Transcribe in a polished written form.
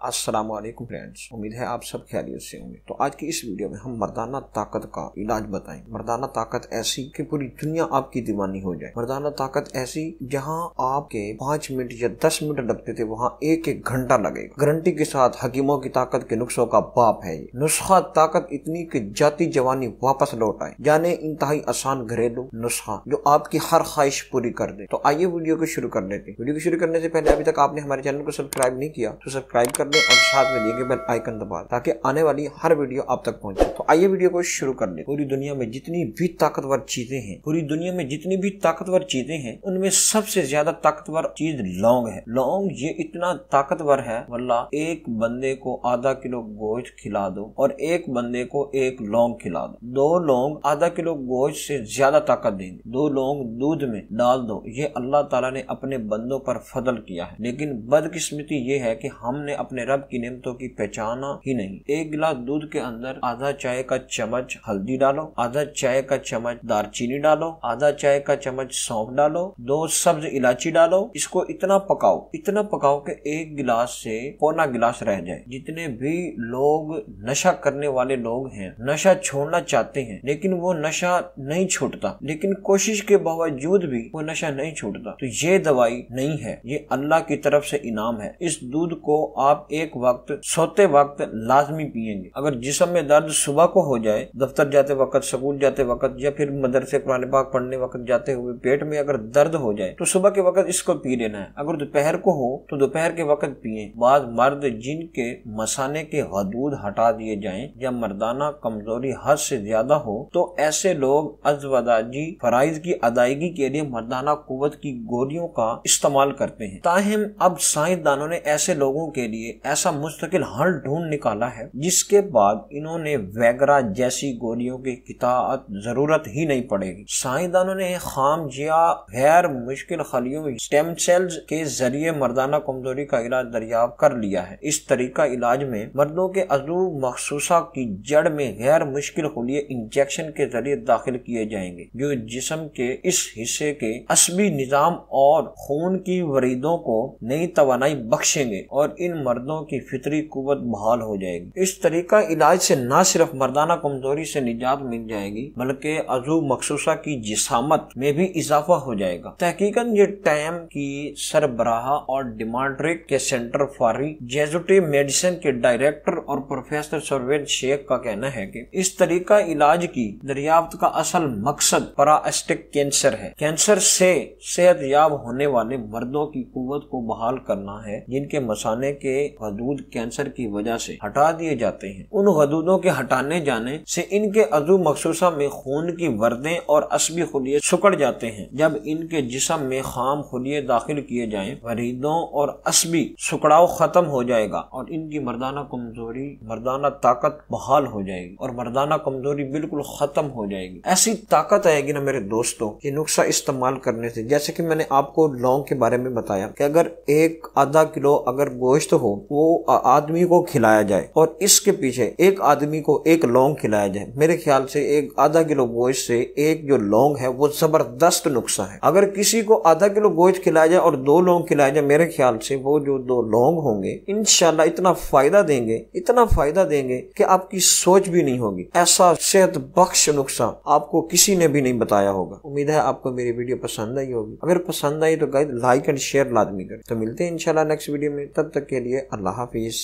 السلام علیکم فرینڈز، امید ہے آپ سب خیریت سے ہوں گے۔ تو آج کی اس ویڈیو میں ہم مردانہ طاقت کا علاج بتائیں۔ مردانہ طاقت ایسی کہ پوری دنیا آپ کی دیوانی ہو جائے۔ مردانہ طاقت ایسی جہاں آپ کے 5 منٹ یا 10 منٹ لگتے تھے وہاں 1 گھنٹہ لگے گا۔ گارنٹی کے ساتھ حکیموں کی طاقت کے نسخوں کا باپ ہے یہ نسخہ۔ طاقت اتنی کہ جاتی جوانی واپس لوٹ آئے، جانے انتہائی آسان گھریلو نسخہ جو آپ کی ہر خواہش پوری کر دے۔ تو آئیے ویڈیو کو شروع کر لیتے ہیں۔ ویڈیو کو شروع کرنے سے پہلے ابھی تک آپ نے ہمارے چینل کو سبسکرائب نہیں کیا تو سبسکرائب کر اور ساتھ میں دیے گئے بیل آئیکن دبا تاکہ آنے والی ہر ویڈیو آپ تک پہنچے۔ تو آئیے ویڈیو کو شروع کر لیں۔ پوری دنیا میں جتنی بھی طاقتور چیزیں ہیں ان میں سب سے زیادہ طاقتور چیز لونگ ہے۔ لونگ یہ اتنا طاقتور ہے واللہ، ایک بندے کو آدھا کلو گوشت کھلا دو اور ایک بندے کو 1 لونگ کھلا دو، 2 لونگ آدھا کلو گوشت سے زیادہ طاقت دیں گے۔ 2 لونگ دودھ میں ڈال دو، یہ اللہ تعالیٰ نے اپنے بندوں پر فضل کیا ہے۔ لیکن بدقسمتی یہ ہے کہ ہم نے اپنے رب کی نعمتوں کی پہچانا ہی نہیں۔ 1 گلاس دودھ کے اندر آدھا چائے کا چمچ ہلدی ڈالو، آدھا چائے کا چمچ دار چینی ڈالو، آدھا چائے کا چمچ سونف ڈالو، 2 سبز الائچی ڈالو۔ اس کو اتنا پکاؤ کہ 1 گلاس سے پونا گلاس رہ جائے۔ جتنے بھی لوگ نشہ کرنے والے لوگ ہیں، نشہ چھوڑنا چاہتے ہیں لیکن وہ نشہ نہیں چھوٹتا، لیکن کوشش کے باوجود بھی وہ نشہ نہیں چھوٹتا، تو یہ دوائی نہیں ہے، یہ اللہ کی طرف سے انعام ہے۔ اس دودھ کو آپ ایک وقت سوتے وقت لازمی پیئیں گے۔ اگر جسم میں درد صبح کو ہو جائے، دفتر جاتے وقت، سکول جاتے وقت یا پھر مدرسے قرآن پاک پڑھنے وقت جاتے ہوئے پیٹ میں اگر درد ہو جائے تو صبح کے وقت اس کو پی لینا ہے۔ اگر دوپہر کو ہو تو دوپہر کے وقت پیئیں۔ بعض مرد جن کے مثانے کے حدود ہٹا دیے جائیں یا مردانہ کمزوری حد سے زیادہ ہو تو ایسے لوگ ازوداجی فرائض کی ادائیگی کے لیے مردانہ قوت کی گولیوں کا استعمال کرتے ہیں۔ تاہم اب سائنسدانوں نے ایسے لوگوں کے لیے ایسا مستقل حل ڈھونڈ نکالا ہے جس کے بعد انہوں نے ویگرا جیسی گولیوں کی قطعت ضرورت ہی نہیں پڑے گی۔ سائنسدانوں نے خام یا غیر مشکل خلیوں سٹیم سیلز کے ذریعے مردانہ کمزوری کا علاج دریافت کر لیا ہے۔ اس طریقہ علاج میں مردوں کے عضو مخصوصہ کی جڑ میں غیر مشکل خلیے انجیکشن کے ذریعے داخل کیے جائیں گے جو جسم کے اس حصے کے عصبی نظام اور خون کی وریدوں کو نئی توانائی بخشیں گے اور ان مردوں کی فطری قوت بحال ہو جائے گی۔ اس طریقہ علاج سے نہ صرف مردانہ کمزوری سے نجات مل جائے گی بلکہ عضو مخصوصہ کی جسامت میں بھی اضافہ ہو جائے گا۔ تحقیقاً یہ ٹائم کی سربراہ اور ڈیمانڈرک کے سینٹر فار ریجنریٹیو میڈیسن کے ڈائریکٹر اور پروفیسر سروین شیخ کا کہنا ہے کہ اس طریقہ علاج کی دریافت کا اصل مقصد پراسٹیٹ کینسر ہے۔ کینسر سے صحت یاب ہونے والے مردوں کی قوت کو بحال کرنا ہے جن کے مثانے کے حدود کینسر کی وجہ سے ہٹا دیے جاتے ہیں۔ ان حدودوں کے ہٹانے جانے سے ان کے عضو مخصوصہ میں خون کی وردیں اور عصبی خلیے سکڑ جاتے ہیں۔ جب ان کے جسم میں خام خلیے داخل کیے جائیں، وریدوں اور عصبی سکڑاؤ ختم ہو جائے گا اور ان کی مردانہ طاقت بحال ہو جائے گی اور مردانہ کمزوری بالکل ختم ہو جائے گی۔ ایسی طاقت آئے گی نا میرے دوستوں، یہ نسخہ استعمال کرنے سے، جیسے کہ میں نے آپ کو لونگ کے بارے میں بتایا کہ اگر آدھا کلو اگر گوشت ہو وہ آدمی کو کھلایا جائے اور اس کے پیچھے ایک آدمی کو 1 لونگ کھلایا جائے، میرے خیال سے آدھا کلو گوشت سے 1 جو لونگ ہے وہ زبردست نسخہ ہے۔ اگر کسی کو آدھا کلو گوشت کھلایا جائے اور 2 لونگ کھلایا جائے، میرے خیال سے وہ جو 2 لونگ ہوں گے انشاءاللہ اتنا فائدہ دیں گے کہ آپ کی سوچ بھی نہیں ہوگی۔ ایسا صحت بخش نسخہ آپ کو کسی نے بھی نہیں بتایا ہوگا۔ امید ہے آپ کو میری ویڈیو پسند آئی ہوگی۔ اگر پسند آئی تو گائز لائک اینڈ شیئر لازمی کریں۔ تو ملتے ہیں انشاءاللہ نیکسٹ ویڈیو میں، تب تک کے لیے اللہ حافظ۔